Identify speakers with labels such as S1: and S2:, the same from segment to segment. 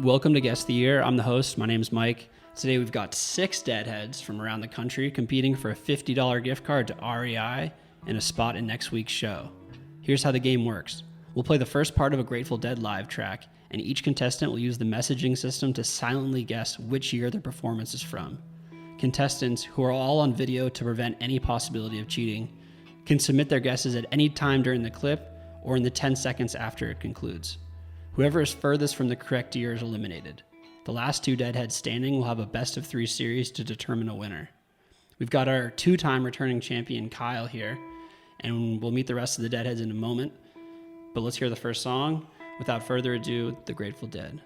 S1: Welcome to Guest of the Year. I'm the host. My name's Mike. Today we've got 6 deadheads from around the country competing for a $50 gift card to REI and a spot in next week's show. Here's how the game works. We'll play the first part of a Grateful Dead live track, and each contestant will use the messaging system to silently guess which year their performance is from. Contestants, who are all on video to prevent any possibility of cheating, can submit their guesses at any time during the clip or in the 10 seconds after it concludes. Whoever is furthest from the correct year is eliminated. The last 2 deadheads standing will have a best of 3 series to determine a winner. We've got our 2-time returning champion Kyle here, and we'll meet the rest of the deadheads in a moment. But let's hear the first song. Without further ado, The Grateful Dead.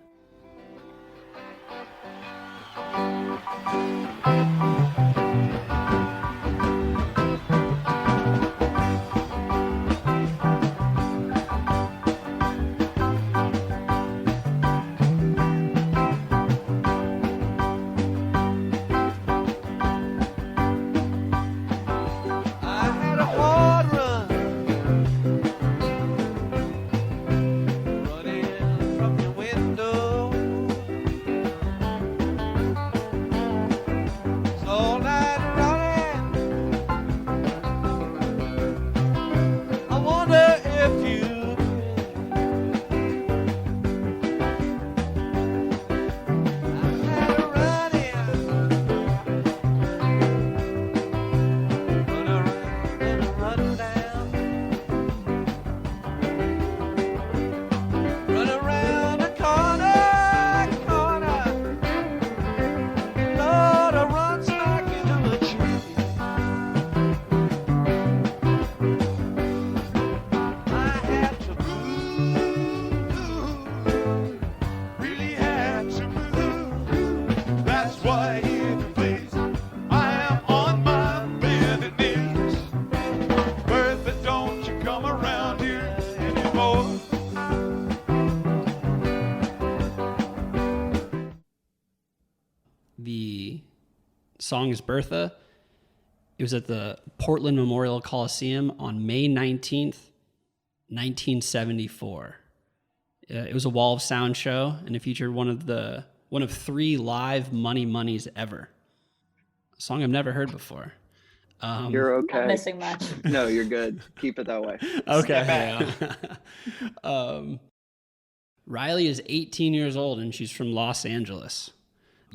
S1: The song is Bertha. It was at the Portland Memorial Coliseum on May 19th, 1974. It was a wall of sound show, and it featured one of 3 live Money Moneys ever. A song I've never heard before.
S2: You're okay.
S3: Not missing much.
S2: No, you're good. Keep it that way.
S1: Okay. Riley is 18 years old, and she's from Los Angeles.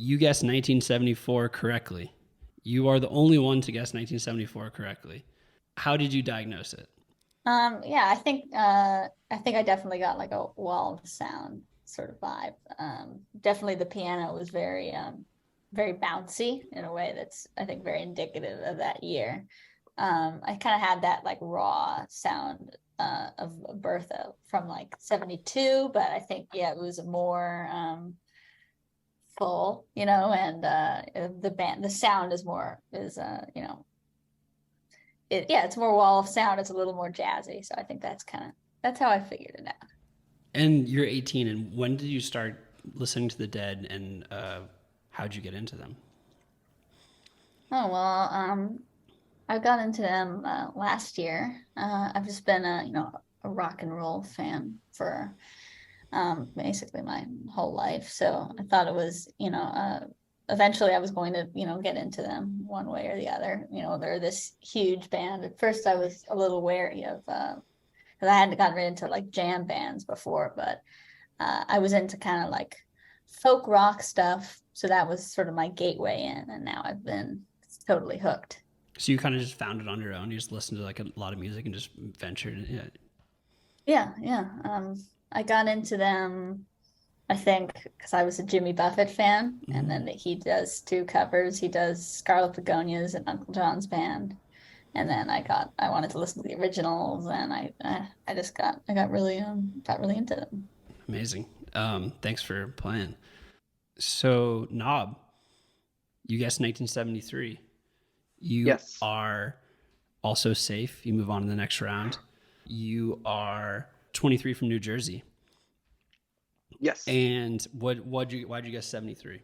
S1: You guessed 1974 correctly. You are the only one to guess 1974 correctly. How did you diagnose it?
S3: Yeah, I think I definitely got like a wall of sound sort of vibe. Definitely the piano was very bouncy in a way that's, I think, very indicative of that year. I kind of had that like raw sound of Bertha from like 72, but I think, yeah, it was more full, and the sound is more, it's more wall of sound. It's a little more jazzy. So I think that's how I figured it out.
S1: And you're 18, and when did you start listening to the Dead, and how'd you get into them?
S3: Oh, well, I got into them last year. I've just been a rock and roll fan for basically my whole life. So I thought it was, eventually I was going to, get into them one way or the other. They're this huge band. At first I was a little wary of, because I hadn't gotten into like jam bands before, but I was into kind of like folk rock stuff. So that was sort of my gateway in, and now I've been totally hooked.
S1: So you kind of just found it on your own. You just listened to like a lot of music and just ventured.
S3: Yeah. I got into them, I think, because I was a Jimmy Buffett fan, and then he does 2 covers. He does Scarlet Begonias and Uncle John's Band, and then I wanted to listen to the originals, and I got really into them.
S1: Amazing. Thanks for playing. So Knob, you guessed 1973. You are also safe. You move on to the next round. You are 23 from New Jersey.
S2: Yes.
S1: And why'd you guess 73?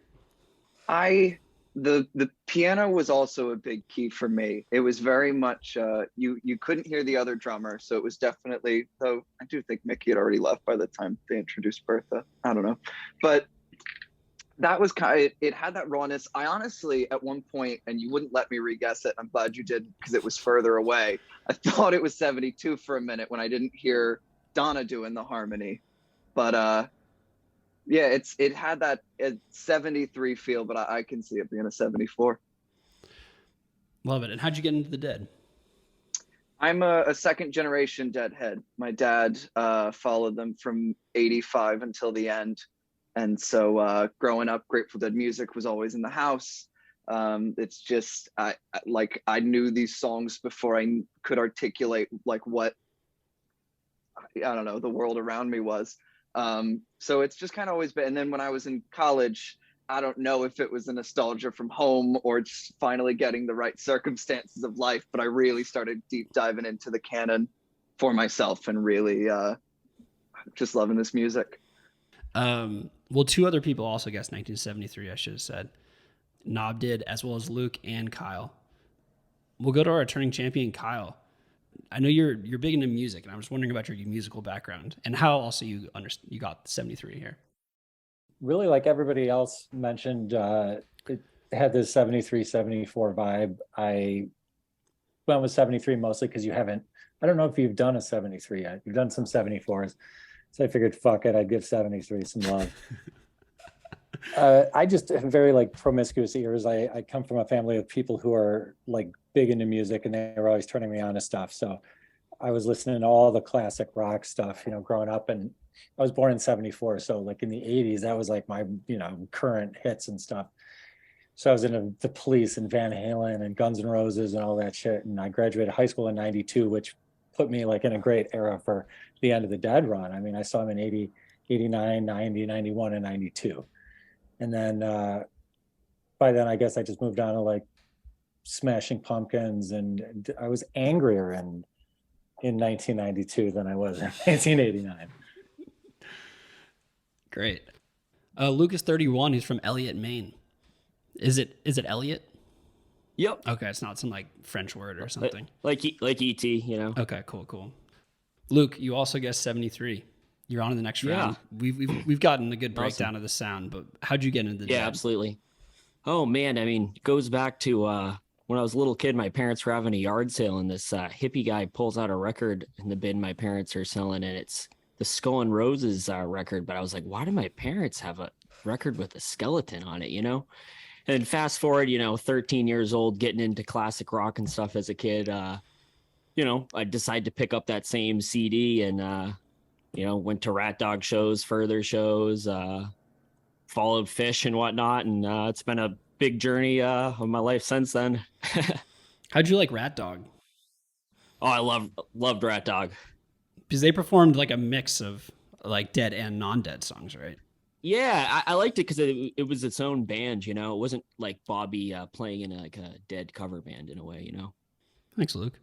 S2: The piano was also a big key for me. It was very much you couldn't hear the other drummer, so it was definitely, though I do think Mickey had already left by the time they introduced Bertha. I don't know, but That was it had that rawness. I honestly, at one point, and you wouldn't let me re-guess it, I'm glad you did because it was further away. I thought it was 72 for a minute when I didn't hear Donna doing the harmony. But yeah, it had that 73 feel, but I can see it being a 74.
S1: Love it. And how'd you get into the Dead?
S2: I'm a second generation Deadhead. My dad followed them from 85 until the end. And so growing up, Grateful Dead music was always in the house. It's just I knew these songs before I could articulate like what, I don't know, the world around me was. So it's just kind of always been. And then when I was in college, I don't know if it was a nostalgia from home or just finally getting the right circumstances of life, but I really started deep diving into the canon for myself and really just loving this music.
S1: Well, two other people also guessed 1973, I should have said. Nob did, as well as Luke and Kyle. We'll go to our returning champion, Kyle. I know you're big into music, and I was wondering about your musical background and how also you got 73 here.
S4: Really, like everybody else mentioned, it had this 73, 74 vibe. I went with 73 mostly because I don't know if you've done a 73 yet. You've done some 74s. So I figured, fuck it, I'd give 73 some love. I just have very like promiscuous ears. I come from a family of people who are like big into music, and they were always turning me on to stuff. So I was listening to all the classic rock stuff, growing up, and I was born in 74. So like in the 80s, that was like my, current hits and stuff. So I was into the Police and Van Halen and Guns N' Roses and all that shit. And I graduated high school in 92, which put me like in a great era for the end of the Dead run. I mean, I saw them in 80, 89, 90, 91, and 92. And then by then, I guess I just moved on to like Smashing Pumpkins, and I was angrier in 1992 than I was in 1989.
S1: Great. Luke is 31. He's from Elliott, Maine. Is it Elliott?
S5: Yep.
S1: Okay, it's not some like French word or something.
S5: Like ET,
S1: Okay, cool. Luke, you also guessed 73. You're on to the next round. We've gotten a good breakdown of the sound, but how'd you get into the Dead?
S5: Yeah, absolutely. Oh man, I mean, it goes back to when I was a little kid. My parents were having a yard sale, and this hippie guy pulls out a record in the bin my parents are selling, and it's the Skull and Roses record. But I was like, why do my parents have a record with a skeleton on it? And then fast forward, 13 years old, getting into classic rock and stuff as a kid. I decided to pick up that same CD and. Went to Rat Dog shows, further shows, followed Fish and whatnot. And it's been a big journey of my life since then.
S1: How'd you like Rat Dog?
S5: Oh, I loved Rat Dog.
S1: Because they performed like a mix of like Dead and non-Dead songs, right?
S5: Yeah, I liked it because it was its own band, It wasn't like Bobby playing in like a Dead cover band in a way,
S1: Thanks, Luke.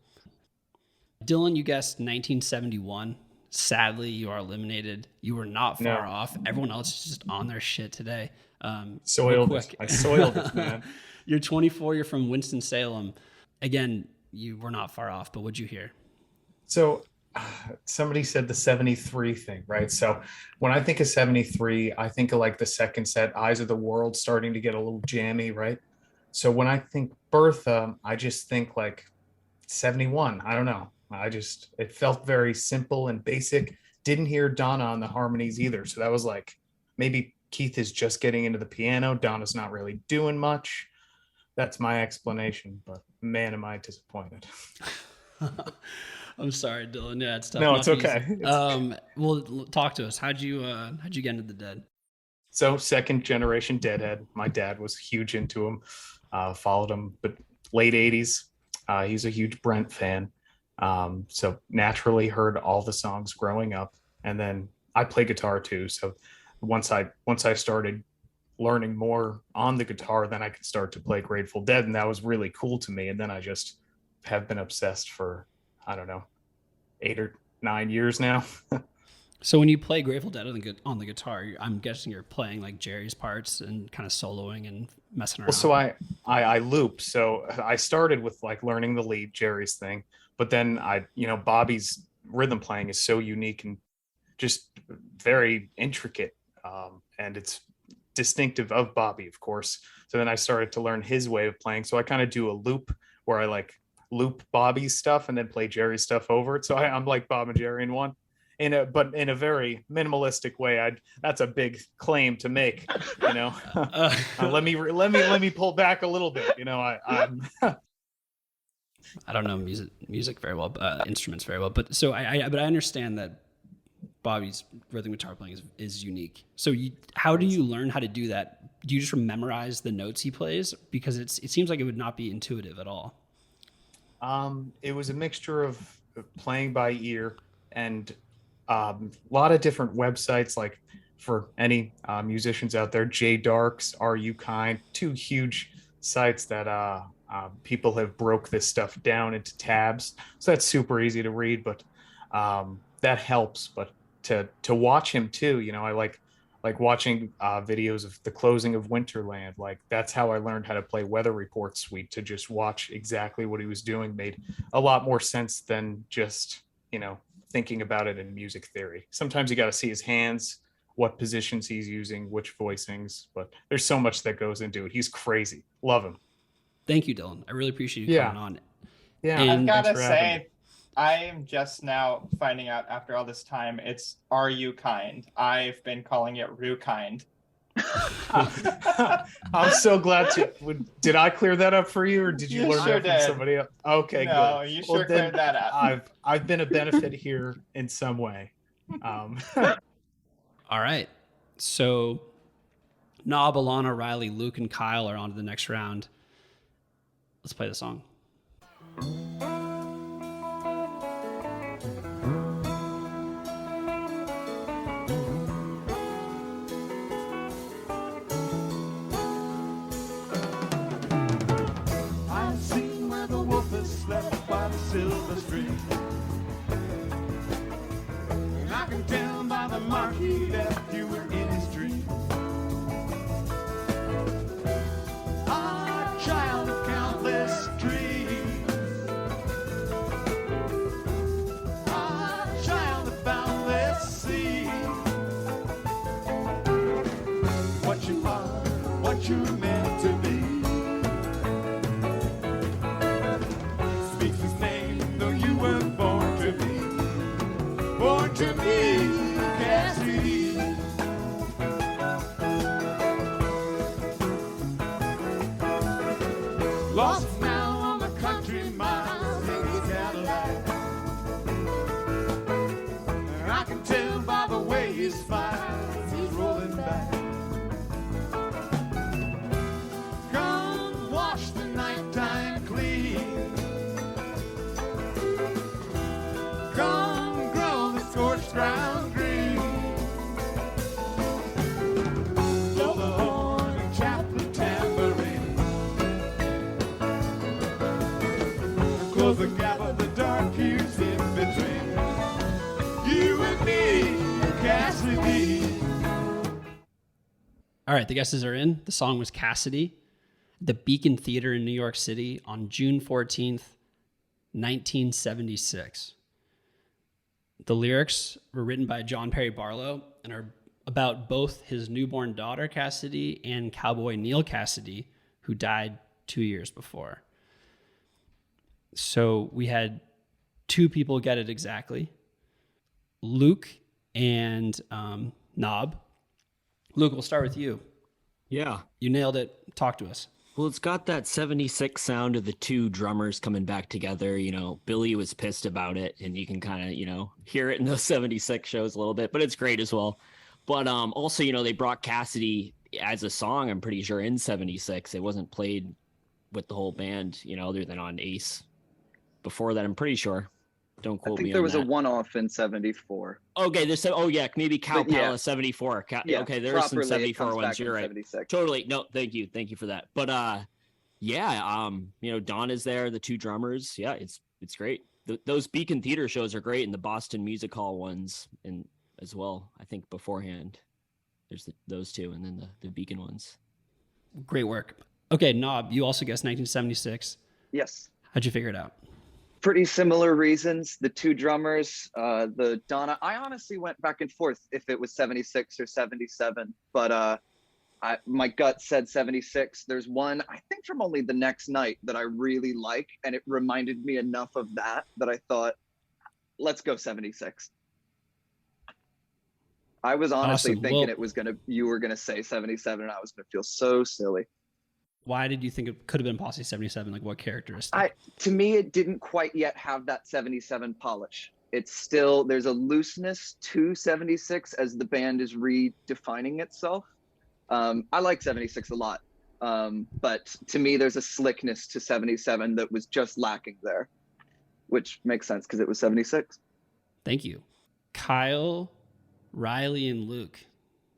S1: Dylan, you guessed 1971. Sadly, you are eliminated. You were not far off. Everyone else is just on their shit today.
S6: I soiled it, man.
S1: You're 24. You're from Winston-Salem. Again, you were not far off, but what'd you hear?
S6: So somebody said the 73 thing, right? So when I think of 73, I think of like the second set, Eyes of the World, starting to get a little jammy, right? So when I think Bertha, I just think like 71. I don't know. It felt very simple and basic. Didn't hear Donna on the harmonies either. So that was like, maybe Keith is just getting into the piano. Donna's not really doing much. That's my explanation, but man, am I disappointed.
S1: I'm sorry, Dylan. Yeah, it's tough.
S6: No, it's okay.
S1: Well, talk to us. How'd you get into the Dead?
S6: So second generation Deadhead. My dad was huge into him. Followed him, but late 80s. He's a huge Brent fan. So naturally heard all the songs growing up, and then I play guitar too. So once I started learning more on the guitar, then I could start to play Grateful Dead, and that was really cool to me. And then I just have been obsessed for, I don't know, 8 or 9 years now.
S1: So when you play Grateful Dead on the guitar, I'm guessing you're playing like Jerry's parts and kind of soloing and messing around.
S6: Well, so I loop. So I started with like learning the lead, Jerry's thing. But then Bobby's rhythm playing is so unique and just very intricate. And it's distinctive of Bobby, of course. So then I started to learn his way of playing. So I kind of do a loop where I like loop Bobby's stuff and then play Jerry's stuff over it. So I'm like Bob and Jerry in one. But in a very minimalistic way. That's a big claim to make, you know. Let me pull back a little bit, you know. I'm
S1: I don't know music very well, instruments very well, but so I understand that Bobby's rhythm guitar playing is unique. So how do you learn how to do that? Do you just memorize the notes he plays? Because it seems like it would not be intuitive at all.
S6: It was a mixture of playing by ear and a lot of different websites, like for any musicians out there, J Darks, Are You Kind, two huge sites that people have broke this stuff down into tabs. So that's super easy to read, but that helps. But to watch him too, you know, I like watching videos of the closing of Winterland. Like that's how I learned how to play Weather Report Suite. To just watch exactly what he was doing made a lot more sense than just, you know, thinking about it in music theory. Sometimes you got to see his hands, what positions he's using, which voicings, but there's so much that goes into it. He's crazy. Love him.
S1: Thank you, Dylan. I really appreciate you coming on.
S6: Yeah.
S7: I've got to say, I am just now finding out after all this time, it's Are You Kind? I've been calling it Rue Kind.
S6: I'm so glad to. Did I clear that up for you, or did you learn that from somebody else? Okay,
S7: no,
S6: good.
S7: You sure cleared that up.
S6: I've been a benefit here in some way.
S1: All right. So Knob, Alannah, Riley, Luke, and Kyle are on to the next round. Let's play the song.
S8: I've seen where the wolf is slept by the silver stream, and I can tell by the mark he left you were in his dream. A child of countless dreams, a child of boundless sea. What you are, what you meant to be. Speaks his name, though you were born to be. Born to be, Cassidy. Lost now on the country miles in his Cadillac, and I can tell by the way he smiles he's rolling back. Come wash the nighttime clean, come grow the scorched ground green, blow the horn and chap the tambourine. Close the gap of the dark years in between you and me, Cassidy.
S1: All right, the guesses are in. The song was Cassidy, the Beacon Theater in New York City on June 14th, 1976. The lyrics were written by John Perry Barlow and are about both his newborn daughter, Cassidy, and cowboy Neil Cassidy, who died 2 years before. So we had two people get it exactly, Luke and Knob. Luke, we'll start with you.
S5: Yeah.
S1: You nailed it. Talk to us.
S5: Well, it's got that 76 sound of the two drummers coming back together. You know, Billy was pissed about it, and you can kind of, you know, hear it in those 76 shows a little bit, but it's great as well. But also, you know, they brought Cassidy as a song, I'm pretty sure, in 76. It wasn't played with the whole band, you know, other than on Ace. Before that, I'm pretty sure. Don't quote me on that.
S2: I think there was a one-off in 74.
S5: Okay, there's some, maybe Cow Palace 74. Okay, there are some 74 ones. You're right.
S2: 76.
S5: Totally. No, thank you for that. But you know, Don is there, the two drummers. Yeah, it's great. Those Beacon Theater shows are great, and the Boston Music Hall ones, and as well. I think beforehand, there's those two, and then the Beacon ones.
S1: Great work. Okay, Knob, you also guessed 1976.
S2: Yes.
S1: How'd you figure it out?
S2: Pretty similar reasons. The two drummers, the Donna. I honestly went back and forth if it was 76 or 77, but My gut said 76. There's one, I think from Only the Next Night, that I really like, and it reminded me enough of that I thought, let's go 76. I was honestly
S1: Awesome.
S2: thinking
S1: Well,
S2: you were gonna say 77, and I was gonna feel so silly.
S1: why did you think it could have been possibly 77? Like, what characteristic?
S2: To me, it didn't quite yet have that 77 polish. It's still, there's a looseness to 76 as the band is redefining itself. I like 76 a lot. But to me, there's a slickness to 77 that was just lacking there, which makes sense because it was 76.
S1: Thank you. Kyle, Riley, and Luke,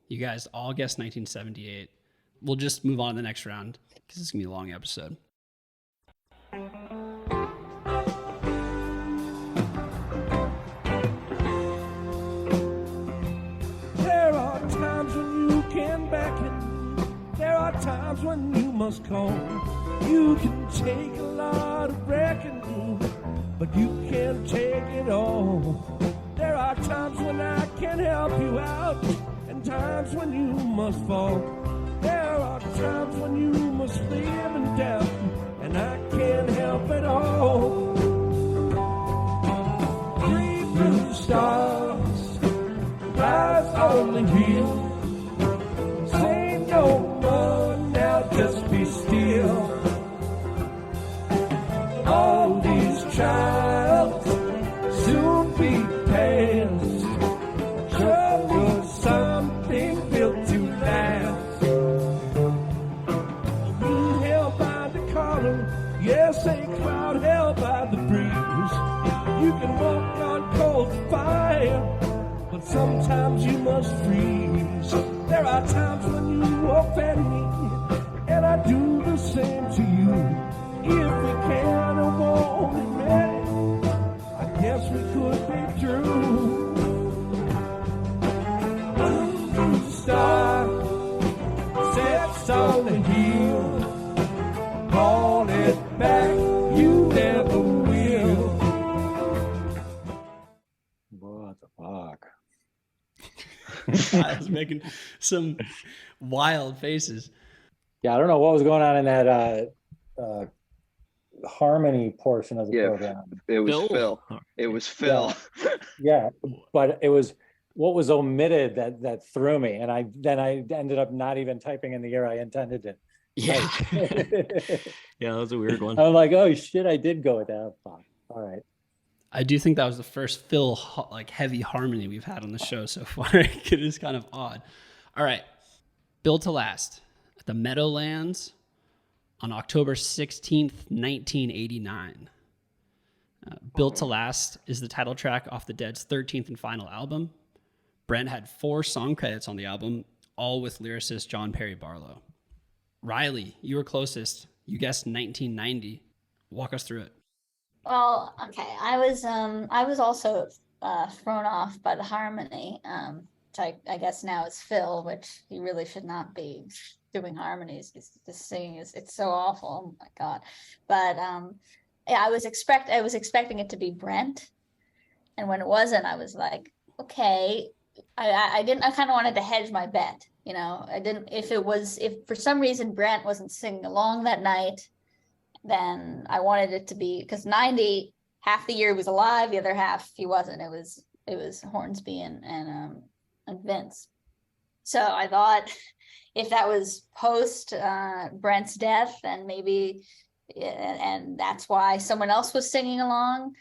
S1: you guys all guessed 1978. We'll just move on to the next round because it's going to be a long episode.
S8: There are times when you can beckon. There are times when you must call. You can take a lot of reckoning, but you can't take it all. There are times when I can help you out, and times when you must fall. There are times when you must live in doubt, and I can't help it all. 3 blue stars rise on the hill. Say no more now, just be still. All these trials soon be past. Trouble, something built to last. You held by the collar, yes, a cloud held by the breeze. You can walk on cold fire, but sometimes you must freeze. There are times when you offend me, and I do the same to you. If we can or won't admit it, I guess we could be true. Blue star sets on the hill. Call it back, you never will.
S4: What the fuck?
S1: I was making some wild faces.
S4: Yeah, I don't know what was going on in that harmony portion of the program.
S2: It was
S5: Phil?
S2: Phil. It was Phil.
S4: Yeah, but it was what was omitted that threw me, and I ended up not even typing in the year I intended it.
S5: Yeah. Yeah, that was a weird one.
S4: I'm like, oh shit, I did go with that. Fuck. All right.
S1: I do think that was the first Phil like heavy harmony we've had on the show so far. It is kind of odd. All right. Built to Last at the Meadowlands on October 16th, 1989. Built to Last is the title track off the Dead's 13th and final album. Brent had 4 song credits on the album, all with lyricist John Perry Barlow. Riley, you were closest. You guessed 1990. Walk us through it.
S3: Well, okay. I was also thrown off by the harmony, which I guess now is Phil, which he really should not be doing harmonies. This singing it's so awful. Oh my God. But yeah, I was expecting it to be Brent, and when it wasn't, I was like, okay. I kind of wanted to hedge my bet. You know, I didn't. If for some reason Brent wasn't singing along that night, then I wanted it to be, because 90, half the year he was alive, the other half he wasn't. It was Hornsby and Vince. So I thought if that was post Brent's death, and maybe, and that's why someone else was singing along,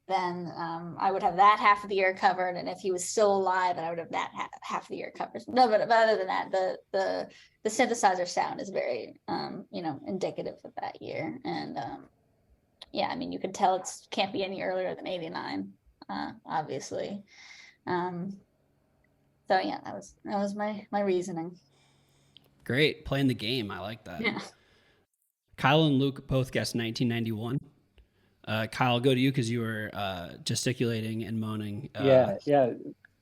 S3: then I would have that half of the year covered. And if he was still alive, then I would have that half of the year covered. No, but other than that, the synthesizer sound is very, indicative of that year. And yeah, I mean, you can tell it can't be any earlier than 89, obviously. So yeah, that was my reasoning.
S1: Great. Playing the game. I like that.
S3: Yeah.
S1: Kyle and Luke both guessed 1991. Kyle, I'll go to you because you were gesticulating and moaning.
S4: Yeah.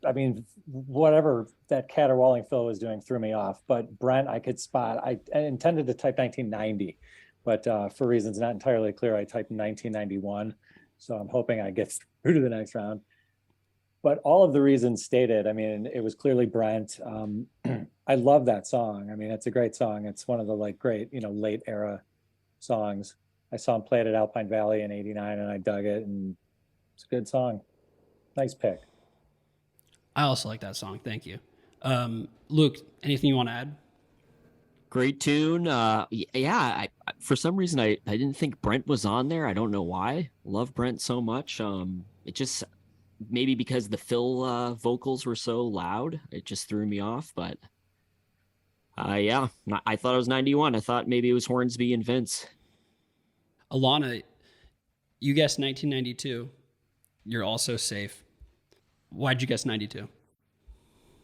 S4: I mean, whatever that caterwauling Phil was doing threw me off. But Brent, I could spot. I intended to type 1990, but for reasons not entirely clear, I typed 1991. So I'm hoping I get through to the next round. but all of the reasons stated, I mean, it was clearly Brent. I love that song. I mean, it's a great song. It's one of the like great, late era songs. I saw him play it at Alpine Valley in '89 and I dug it, and it's a good song. Nice pick.
S1: I also like that song. Thank you. Luke, anything you want to add?
S5: Great tune. Yeah, for some reason I didn't think Brent was on there. I don't know why. Love Brent so much. It just maybe because the Phil vocals were so loud, it just threw me off. But yeah, I thought it was 91. I thought maybe it was Hornsby and Vince.
S1: Alannah, you guessed 1992. You're also safe. Why'd you guess 92?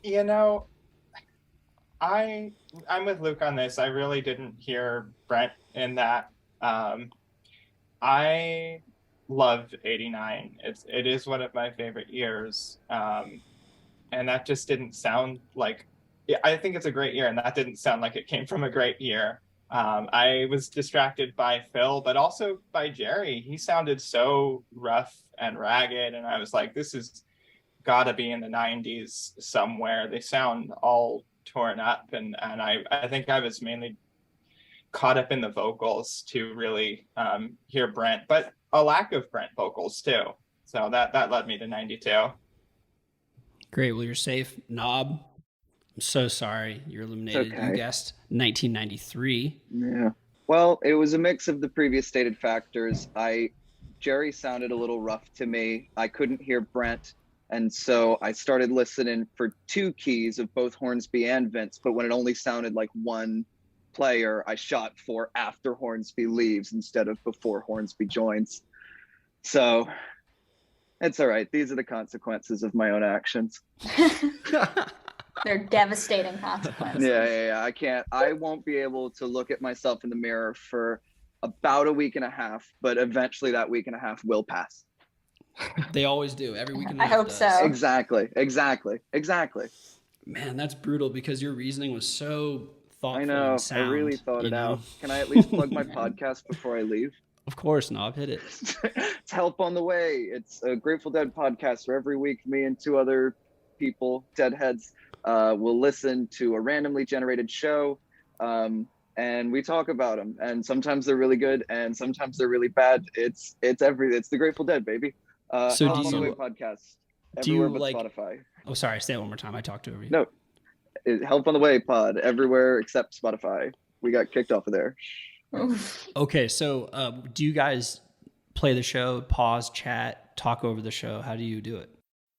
S7: You know, I'm with Luke on this. I really didn't hear Brent in that. I love '89. It is one of my favorite years, and that just didn't sound like. I think it's a great year, and that didn't sound like it came from a great year. I was distracted by Phil, but also by Jerry. He sounded so rough and ragged, and I was like, this is gotta be in the 90s somewhere. They sound all torn up, and I think I was mainly caught up in the vocals to really hear Brent, but a lack of Brent vocals too. So that led me to 92.
S1: Great. Well, you're safe. Knob, I'm so sorry. You're eliminated.
S2: Okay.
S1: You guessed 1993.
S2: Yeah. Well, it was a mix of the previous stated factors. Jerry sounded a little rough to me. I couldn't hear Brent. And so I started listening for two keys of both Hornsby and Vince, but when it only sounded like one player, I shot for after Hornsby leaves instead of before Hornsby joins. So it's all right. These are the consequences of my own actions.
S3: They're devastating consequences.
S2: Yeah. I won't be able to look at myself in the mirror for about a week and a half, but eventually that week and a half will pass.
S1: They always do. Every week and a
S3: I
S1: half
S3: hope
S1: does.
S3: so.
S2: Exactly.
S1: Man, that's brutal because your reasoning was so thoughtful.
S2: I know.
S1: And sound,
S2: I really thought it
S1: know?
S2: out. Can I at least plug my podcast before I leave?
S1: Of course, Knob, hit it.
S2: It's Help on the Way. It's a Grateful Dead podcast where every week me and two other people, Deadheads, will listen to a randomly generated show, and we talk about them. And sometimes they're really good, and sometimes they're really bad. It's the Grateful Dead, baby.
S1: So
S2: Help
S1: do
S2: on the Way
S1: you-
S2: podcast
S1: do you,
S2: everywhere but
S1: like-
S2: Spotify.
S1: Oh, sorry. Say it one more time. I talked over you.
S2: No, Help on the Way pod everywhere except Spotify. We got kicked off of there.
S3: Oof.
S1: Okay, so do you guys play the show, pause, chat, talk over the show? How do you do it?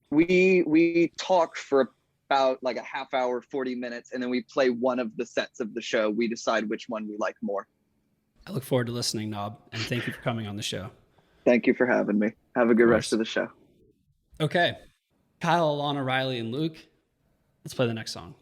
S2: We talk for about like a half hour, 40 minutes, and then we play one of the sets of the show. We decide which one we like more.
S1: I look forward to listening, Knob, and thank you for coming on the show.
S2: Thank you for having me. Have a good rest of the show.
S1: Okay, Kyle, Alannah, Riley, and Luke, let's play the next song.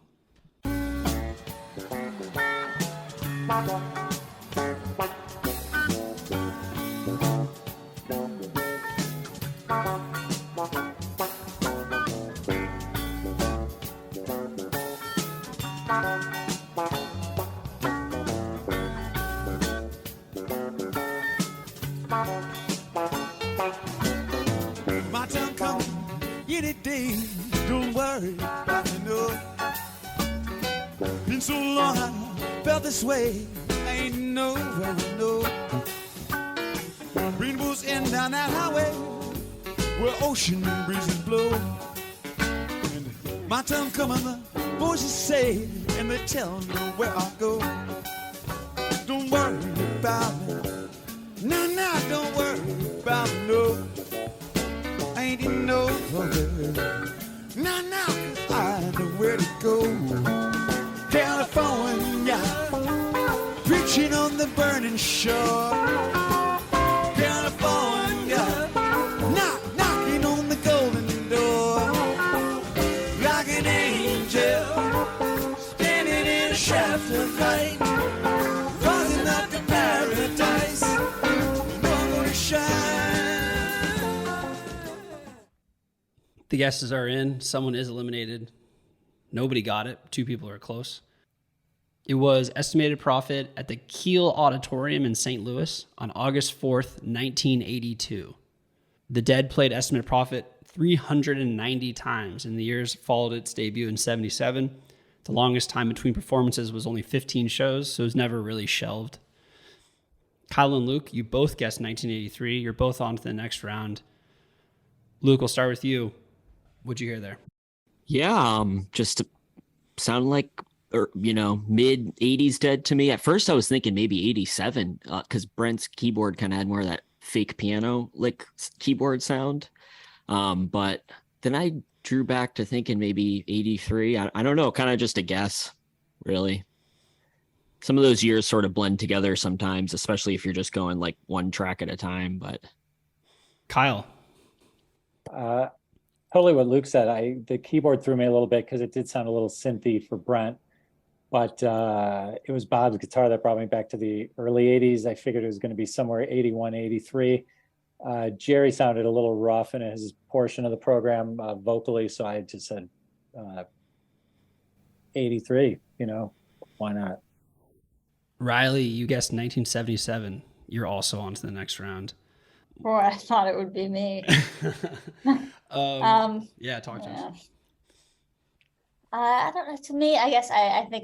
S8: My time coming any day. Don't worry about me, no. Been so long I felt this way. I ain't nowhere to know. Rainbows end down that highway where ocean breezes blow. And my time coming, the voices say, and they tell me where I go. Don't worry about me. No, don't worry about me, no. I ain't in no hurry. No, 'cause I know where to go. California, preaching on the burning shore. California, knocking on the golden door. Like an angel, standing in a shaft of light. Rising up to paradise, no gonna shine.
S1: The guesses are in. Someone is eliminated. Nobody got it. Two people are close. It was Estimated Profit at the Kiel Auditorium in St. Louis on August 4th, 1982. The Dead played Estimated Profit 390 times in the years followed its debut in 77. The longest time between performances was only 15 shows, so it was never really shelved. Kyle and Luke, you both guessed 1983. You're both on to the next round. Luke, we'll start with you. What'd you hear there?
S5: Yeah, just sounded like, mid 80s Dead to me. At first I was thinking maybe 87, because Brent's keyboard kind of had more of that fake piano lick keyboard sound. But then I drew back to thinking maybe 83. I don't know, kind of just a guess, really. Some of those years sort of blend together sometimes, especially if you're just going like one track at a time. But
S1: Kyle.
S4: Totally what Luke said. The keyboard threw me a little bit because it did sound a little synthy for Brent, but it was Bob's guitar that brought me back to the early 80s. I figured it was going to be somewhere 81, 83. Jerry sounded a little rough in his portion of the program vocally, so I just said 83, why not?
S1: Riley, you guessed 1977. You're also on to the next round.
S3: Or I thought it would be me.
S1: Yeah, talk to us.
S3: I don't know. To me, I guess I think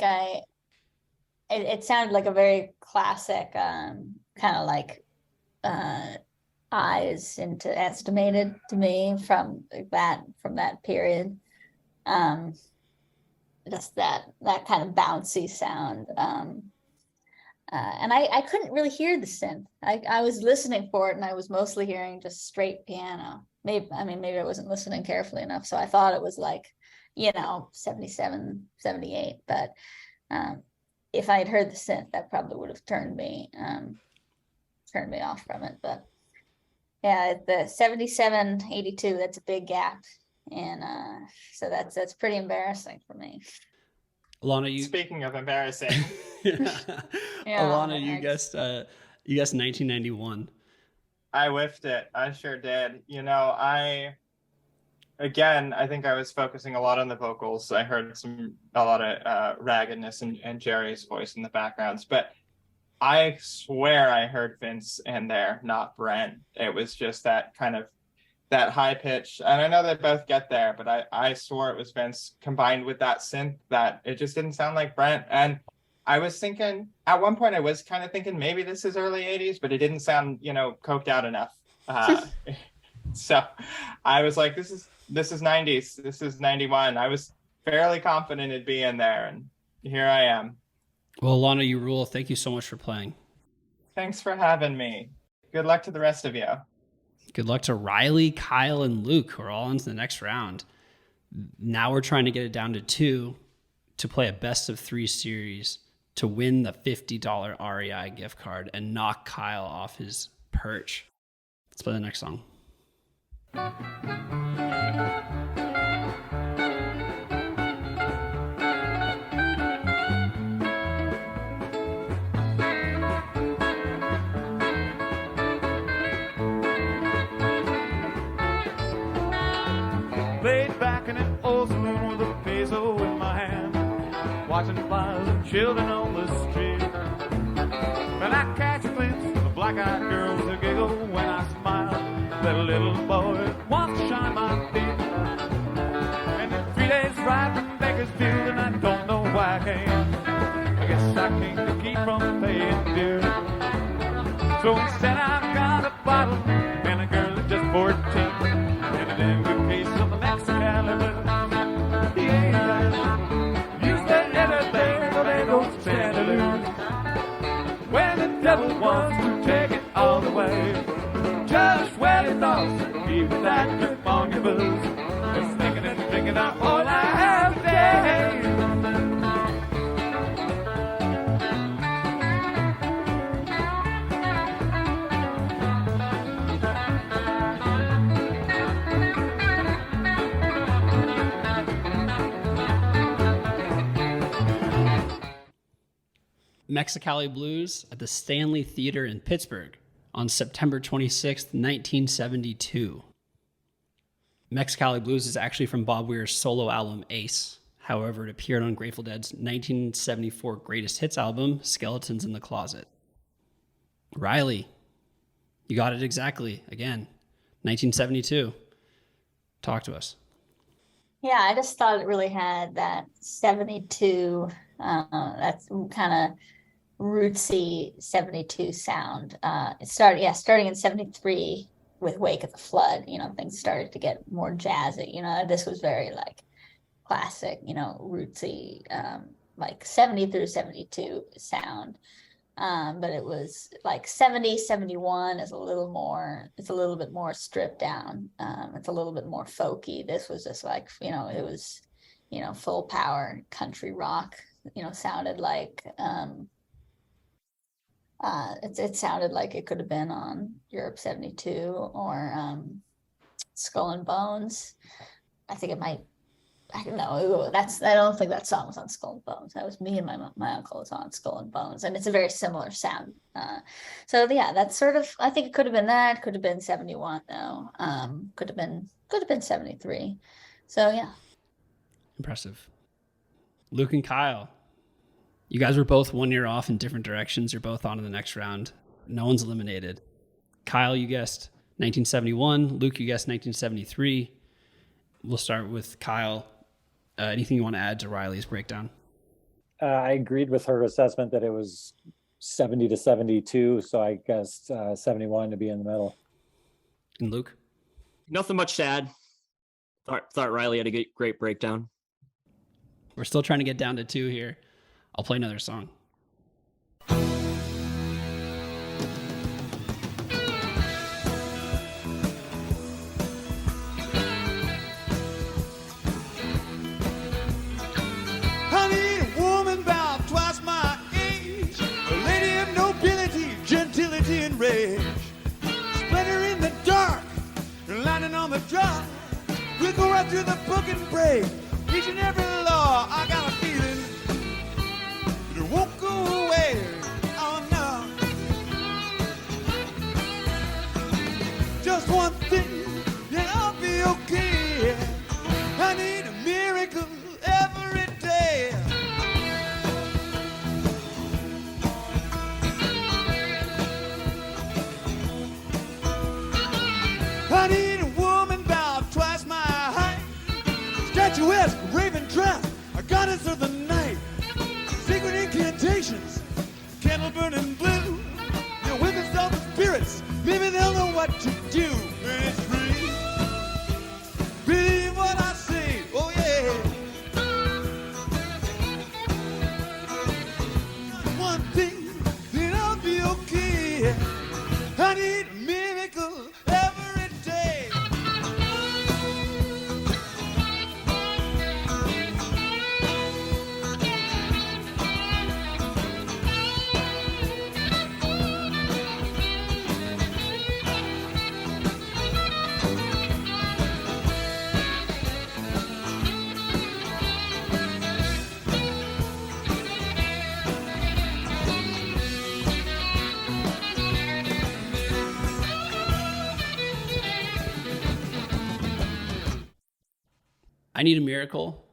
S3: it sounded like a very classic, kind of like Eyes into Estimated to me from that period. Just that kind of bouncy sound. And I couldn't really hear the synth. I was listening for it, and I was mostly hearing just straight piano. Maybe I wasn't listening carefully enough, so I thought it was like, 77, 78. But if I had heard the synth, that probably would have turned me off from it. But yeah, the 77, 82, that's a big gap, and so that's pretty embarrassing for me.
S1: Alannah,
S7: Speaking of embarrassing.
S1: Yeah. Alannah, you
S3: thanks.
S1: guessed 1991.
S7: I whiffed it. I sure did. I think I was focusing a lot on the vocals. I heard a lot of raggedness and Jerry's voice in the backgrounds, but I swear I heard Vince in there, not Brent. It was just that kind of that high pitch, and I know they both get there, but I swore it was Vince combined with that synth that it just didn't sound like Brent. And I was thinking at one point, I was kind of thinking maybe this is early 80s, but it didn't sound, coked out enough. So I was like, this is 90s. This is 91. I was fairly confident it'd be in there, and here I am.
S1: Well, Alannah, you rule. Thank you so much for playing.
S7: Thanks for having me. Good luck to the rest of you.
S1: Good luck to Riley, Kyle, and Luke, who are all into the next round. Now we're trying to get it down to 2 to play a best of 3 series to win the $50 REI gift card and knock Kyle off his perch. Let's play the next song.
S8: Laid back in an old saloon with a peso in my hand, watching flies and children on the street. When I catch a glimpse of the black-eyed girls who giggle when I smile, that little boy wants to shine my feet. And in 3 days ride from Bakersfield, and I don't know why I came. I guess I came to keep from paying dear. So instead I've got a bottle and a girl that's just 14, and an invocation of the Mexicali. Yeah, used to anything, but ain't no stand to lose. When the devil wants to take it all the way, just when he thought keep that grip on your boots, just thinking and thinking of all I have today.
S1: Mexicali Blues at the Stanley Theater in Pittsburgh on September 26th, 1972. Mexicali Blues is actually from Bob Weir's solo album Ace. However, it appeared on Grateful Dead's 1974 Greatest Hits album, Skeletons in the Closet. Riley, you got it exactly. Again, 1972. Talk to us.
S3: Yeah, I just thought it really had that 72, that's kind of rootsy 72 sound. Starting in 73 with Wake of the Flood, things started to get more jazzy. This was very like classic, rootsy, like 70 through 72 sound. But it was like 70, 71 is it's a little bit more stripped down. It's a little bit more folky. This was just like, it was, full power country rock, sounded like, it sounded like it could have been on Europe 72 or Skull and Bones. I think it might. I don't know. I don't think that song was on Skull and Bones. That was me and my uncle was on Skull and Bones, and it's a very similar sound. So yeah, that's sort of. I think it could have been that. Could have been 71 though. Could have been 73. So yeah.
S1: Impressive. Luke and Kyle, you guys were both 1 year off in different directions. You're both on to the next round. No one's eliminated. Kyle, you guessed 1971. Luke, you guessed 1973. We'll start with Kyle. Anything you want to add to Riley's breakdown?
S4: I agreed with her assessment that it was 70 to 72, so I guessed 71 to be in the middle.
S1: And Luke?
S5: Nothing much to add. Thought Riley had a great breakdown.
S1: We're still trying to get down to 2 here. I'll play another song.
S8: Splendor in the dark, landing on the drive. We'll go right through the book and pray. Each and every law, I got a feeling it won't go away. Oh no. Just one thing, and I'll be okay. I need a miracle every day. I need a woman about twice my height, statuesque, raven dress, a goddess of the night, secret incantations, candle burning blue. You're with us all the spirits, maybe they'll know what to do. And it's free. Believe what I say, oh yeah. One thing, then I'll be okay. I need a miracle every day.
S1: I Need a Miracle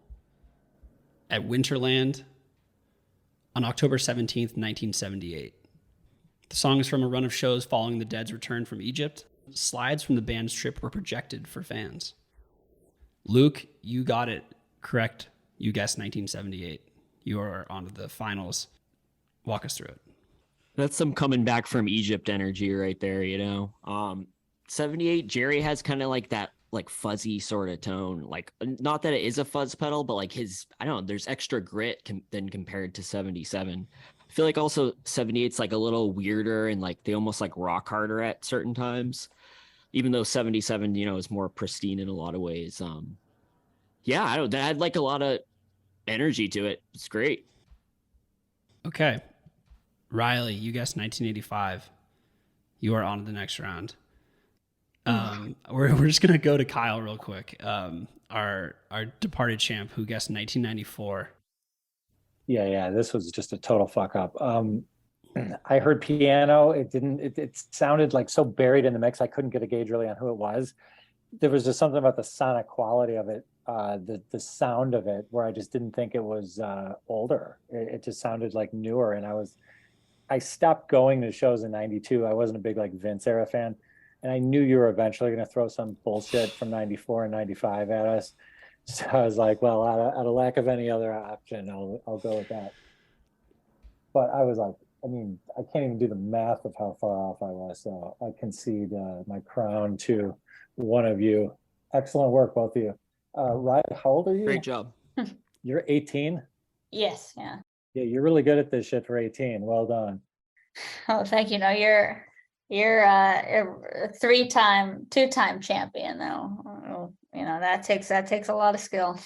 S1: at Winterland on October 17th, 1978. The song is from a run of shows following the Dead's return from Egypt. Slides from the band's trip were projected for fans. Luke, you got it correct. You guessed 1978. You are on to the finals. Walk us through it.
S5: That's some coming back from Egypt energy right there, 78, Jerry has kind of like that like fuzzy sort of tone, like not that it is a fuzz pedal, but like his, I don't know, there's extra grit than compared to 77. I feel like also 78's like a little weirder and like they almost like rock harder at certain times, even though 77, is more pristine in a lot of ways. Yeah, I don't, that had like a lot of energy to it. It's great.
S1: Okay. Riley, you guessed 1985. You are on to the next round. We're just gonna go to Kyle real quick. Our departed champ who guessed 1994.
S4: Yeah, this was just a total fuck up. I heard piano. It sounded like so buried in the mix. I couldn't get a gauge really on who it was. There was just something about the sonic quality of it, the sound of it, where I just didn't think it was older. It just sounded like newer. And I stopped going to shows in '92. I wasn't a big like Vince era fan. and I knew you were eventually going to throw some bullshit from 94 and 95 at us. So I was like, well, out of lack of any other option, I'll go with that. But I was like, I mean, I can't even do the math of how far off I was. So I concede my crown to one of you. Excellent work, both of you. Ryan, how old are you?
S5: Great job.
S4: You're 18?
S3: Yes, yeah.
S4: Yeah, you're really good at this shit for 18. Well done.
S3: Oh, thank you. No, you're a two-time champion though. You know, that takes a lot of skill.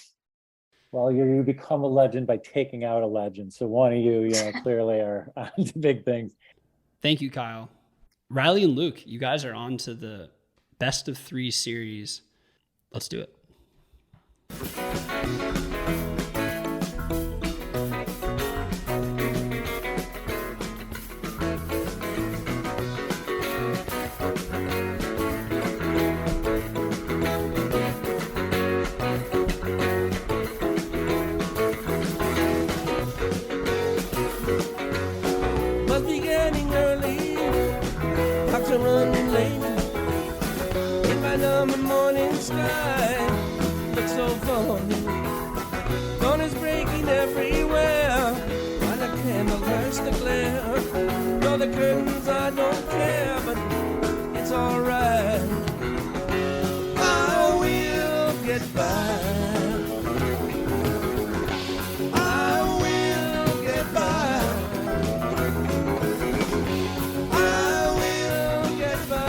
S4: Well, you become a legend by taking out a legend. So one of you clearly are on to big things.
S1: Thank you, Kyle. Riley and Luke, you guys are on to the best of 3 series. Let's do it.
S8: Must be getting early, clocks are running late. In my number morning sky, looks so funny. Dawn is breaking everywhere, while the candle bursts the glare. Though the curtains, I don't care, but it's alright. I will get by. I will get by. I will get by.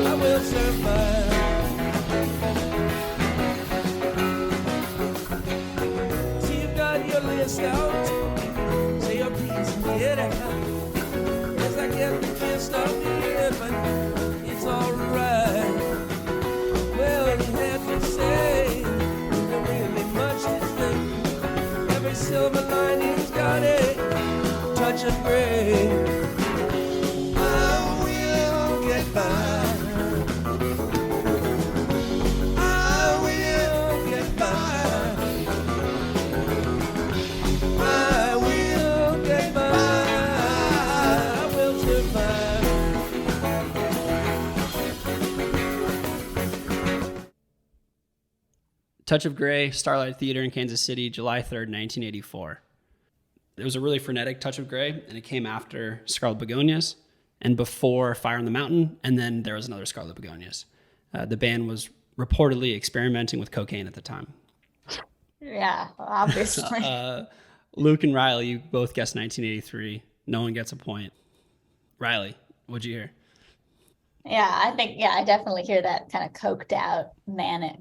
S8: I will survive. See, you've got your list out. Say your piece and get out. Yes, I get the gist of it, but it's alright. Well, you have to say, there really much to think. Every silver lining's got a touch of gray. I will get by. I will get by. I will get by. I will survive.
S1: Touch of Grey, Starlight Theater in Kansas City, July 3rd, 1984. It was a really frenetic Touch of Grey, and it came after Scarlet Begonias and before Fire on the Mountain, and then there was another Scarlet Begonias. The band was reportedly experimenting with cocaine at the time.
S3: Yeah, obviously.
S1: Luke and Riley, you both guessed 1983. No one gets a point. Riley, what'd you hear?
S3: Yeah, I definitely hear that kind of coked out manic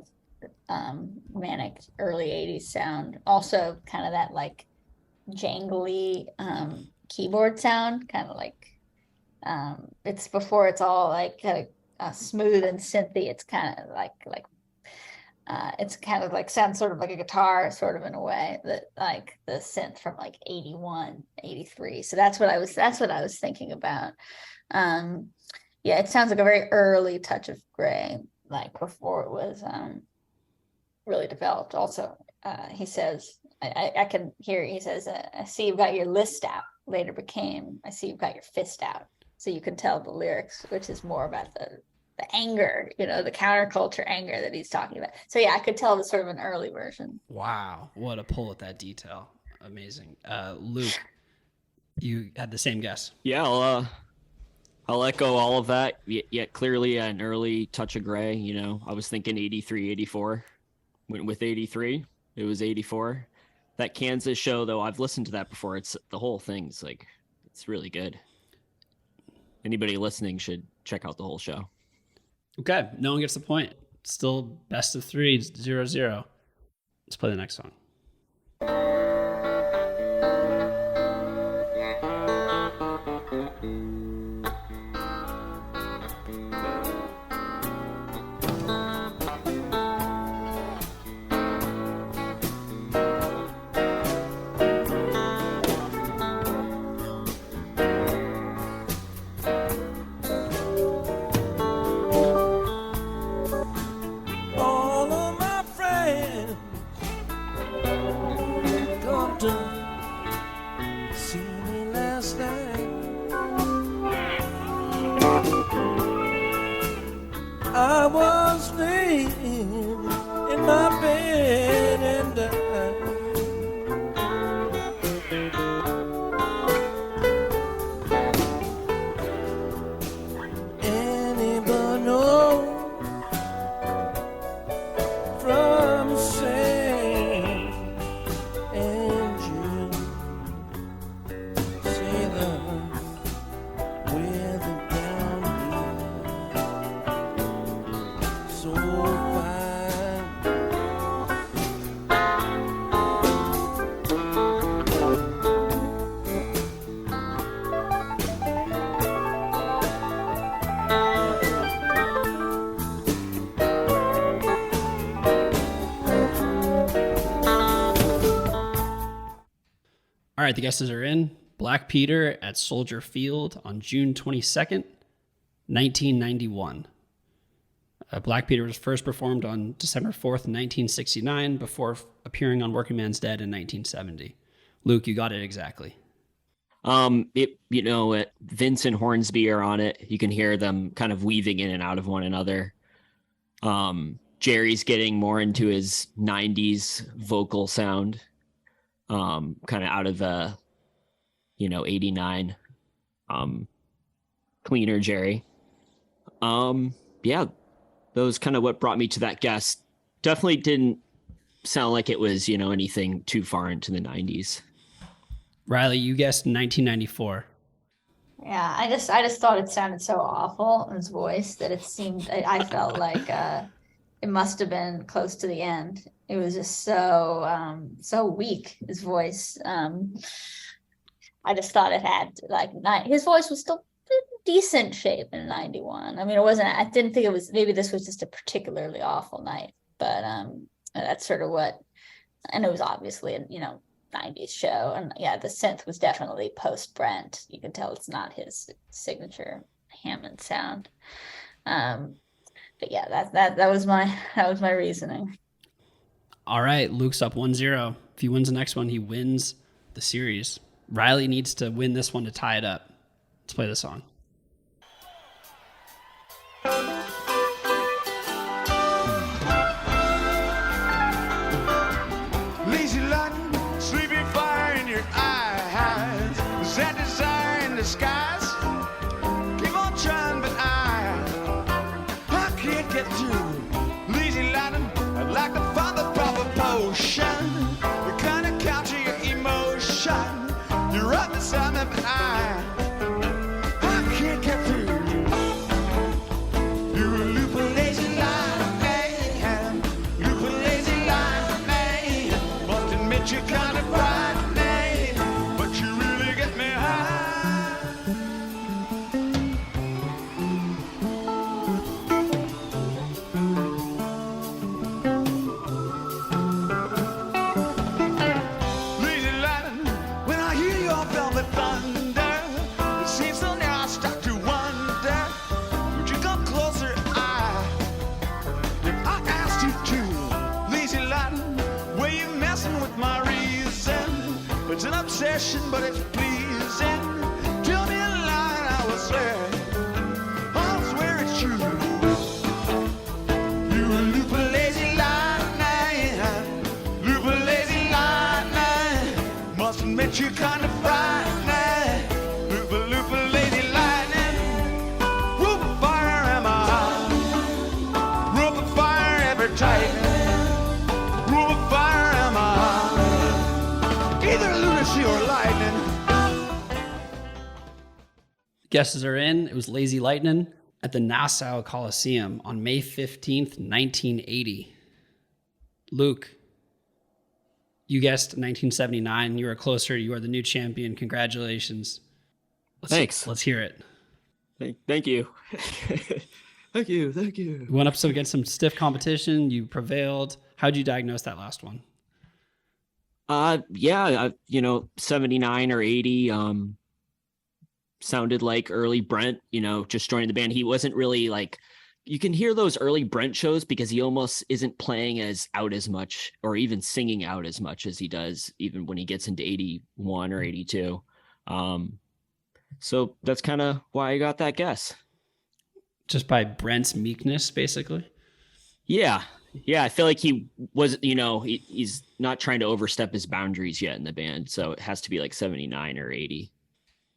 S3: early 80s sound. Also kind of that like jangly keyboard sound, kind of like it's before it's all like kind of smooth and synthy. It's kind of like it's kind of like sounds sort of like a guitar sort of in a way, that like the synth from like 81, 83. So that's what I was thinking about. Yeah, it sounds like a very early Touch of Grey, like before it was really developed. Also, he says, I can hear, he says, I see you've got your list out, later became, I see you've got your fist out. So you can tell the lyrics, which is more about the anger, the counterculture anger that he's talking about. So yeah, I could tell it's sort of an early version.
S1: Wow, what a pull at that detail. Amazing. Luke, you had the same guess.
S5: Yeah, I'll echo all of that. Yet clearly an early Touch of Grey. I was thinking 83, 84. Went with 83. It was 84. That Kansas show, though, I've listened to that before. It's the whole thing's like, it's really good. Anybody listening should check out the whole show.
S1: Okay, no one gets the point. Still best of 3, 0-0. Let's play the next song.
S8: All of my friends I was laying in my bed and died. Anybody know from San Angel sailor with a down so fine.
S1: All right, the guesses are in. Black Peter at Soldier Field on June 22nd, 1991. Black Peter was first performed on December 4th, 1969, before appearing on Working Man's Dead in 1970. Luke, you got it exactly.
S5: Vince and Hornsby are on it. You can hear them kind of weaving in and out of one another. Jerry's getting more into his 90s vocal sound, kind of out of the 89 cleaner Jerry. That was kind of what brought me to that guess. Definitely didn't sound like it was anything too far into the 90s.
S1: Riley, you guessed 1994.
S3: Yeah, I just thought it sounded so awful in his voice that it seemed I felt like it must have been close to the end. It was just so weak, his voice. I just thought it had his voice was still in decent shape in 91. I mean, I didn't think it was, maybe this was just a particularly awful night, but that's sort of what, and it was obviously a 90s show, and yeah, the synth was definitely post Brent. You can tell it's not his signature Hammond sound. But yeah, that was my reasoning.
S1: All right, Luke's up 1-0. If he wins the next one, he wins the series. Riley needs to win this one to tie it up. Let's play the song.
S8: Lazy Latin, sleepy fire in your eyes. Is that desire in disguise? Keep on trying, but I can't get through. Lazy Latin, I'd like to find the proper potion, the kind of capture your emotion. You're right beside me, but I can't get through. You're a loop of lazy lightning, loop of lazy lightning. Must admit you're kind of frightening, but you really get me high. Lazy lightning, when I hear your velvet thunder, it seems so now I start to wonder, would you come closer? If I asked you to, lazy lightning, were you messing with my reason? It's an obsession, but it's pleasing. Tell me a line, I will swear, I'll swear it's true. You're a loop of lazy lightning, loop of lazy lightning. Must admit you're kind of frightening. Loop of lazy lightning. Rope of fire am I? Rope of fire ever tighten? Rope of fire am I? Either lunacy or lightning.
S1: Guesses are in. It was Lazy Lightning at the Nassau Coliseum on May 15th, 1980. Luke, you guessed 1979. You were closer. You are the new champion. Congratulations.
S5: Thanks.
S1: Let's hear it.
S5: Thank you. Thank you.
S1: You went up against some stiff competition. You prevailed. How'd you diagnose that last one?
S5: 79 or 80 sounded like early Brent, just joining the band. He wasn't really like, you can hear those early Brent shows because he almost isn't playing out as much or even singing out as much as he does even when he gets into 81 or 82. So that's kind of why I got that guess.
S1: just by Brent's meekness, basically.
S5: Yeah. I feel like he was, he's not trying to overstep his boundaries yet in the band. So it has to be like 79 or 80.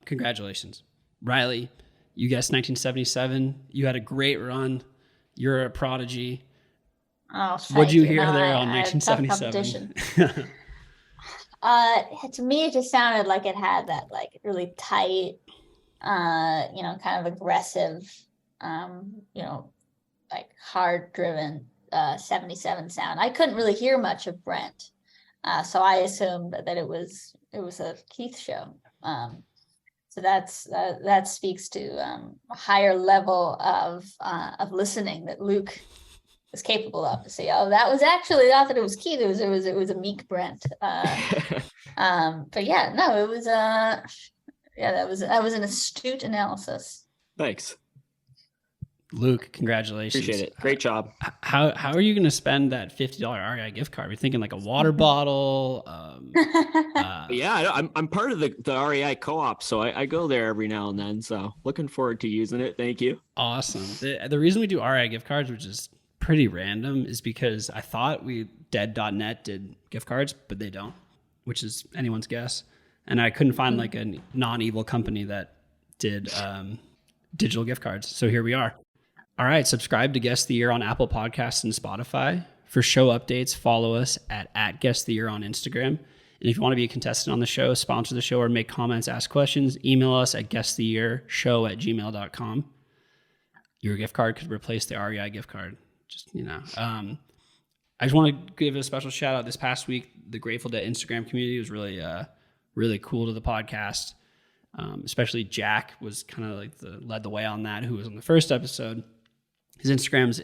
S1: Congratulations. Riley, you guessed 1977. You had a great run. You're a prodigy.
S3: Oh,
S1: What'd you
S3: thank
S1: hear
S3: No,
S1: there
S3: I-
S1: on
S3: I had tough competition.
S1: 1977?
S3: To me, it just sounded like it had that like really tight, kind of aggressive, like hard driven 77 sound. I couldn't really hear much of Brent. So I assumed that it was a Keith show. So that speaks to a higher level of listening that Luke was capable of, to say, oh, that was actually not that it was Keith, it was a meek Brent. But yeah, no, it was that was an astute analysis.
S5: Thanks.
S1: Luke, congratulations.
S5: Appreciate it. Great job.
S1: How are you going to spend that $50 REI gift card? Are you thinking like a water bottle?
S5: Yeah, I'm part of the REI co-op, so I go there every now and then. So looking forward to using it. Thank you.
S1: Awesome. The reason we do REI gift cards, which is pretty random, is because I thought dead.net did gift cards, but they don't, which is anyone's guess. And I couldn't find like a non-evil company that did digital gift cards. So here we are. All right, subscribe to Guest the Year on Apple Podcasts and Spotify. For show updates, follow us at Guest the Year on Instagram. And if you want to be a contestant on the show, sponsor the show, or make comments, ask questions, email us at guesttheyearshow@gmail.com. Your gift card could replace the REI gift card. Just, I just want to give a special shout out. This past week, the Grateful Dead Instagram community was really, really cool to the podcast. Especially Jack was kind of like led the way on that, who was on the first episode. His Instagram's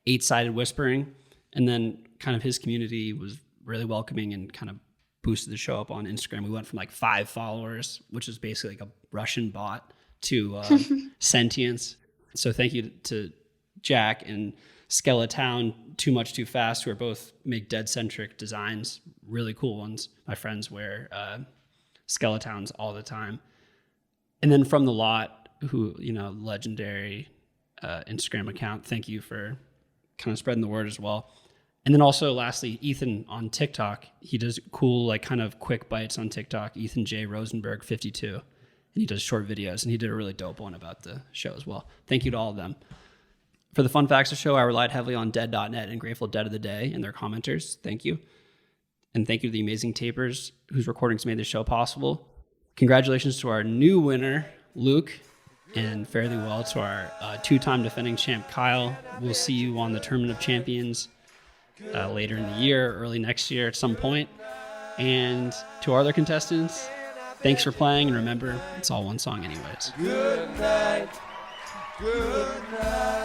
S1: 8-sided whispering, and then kind of his community was really welcoming and kind of boosted the show up on Instagram. We went from like 5 followers, which is basically like a Russian bot, to sentience. So thank you to Jack and Skeletown, Too Much Too Fast, who are both make dead-centric designs, really cool ones. My friends wear Skeletons all the time. And then From the Lot, who, legendary Instagram account. Thank you for kind of spreading the word as well. And then also lastly, Ethan on TikTok. He does cool, like kind of quick bites on TikTok. Ethan J. Rosenberg 52. And he does short videos, and he did a really dope one about the show as well. Thank you to all of them. For the fun facts of the show, I relied heavily on Dead.net and Grateful Dead of the Day and their commenters. Thank you. And thank you to the amazing tapers whose recordings made this show possible. Congratulations to our new winner, Luke, and fairly well to our 2-time defending champ, Kyle. We'll see you on the Tournament of Champions later in the year, early next year at some point. And to our other contestants, thanks for playing. And remember, it's all one song anyways.
S8: Good night. Good night.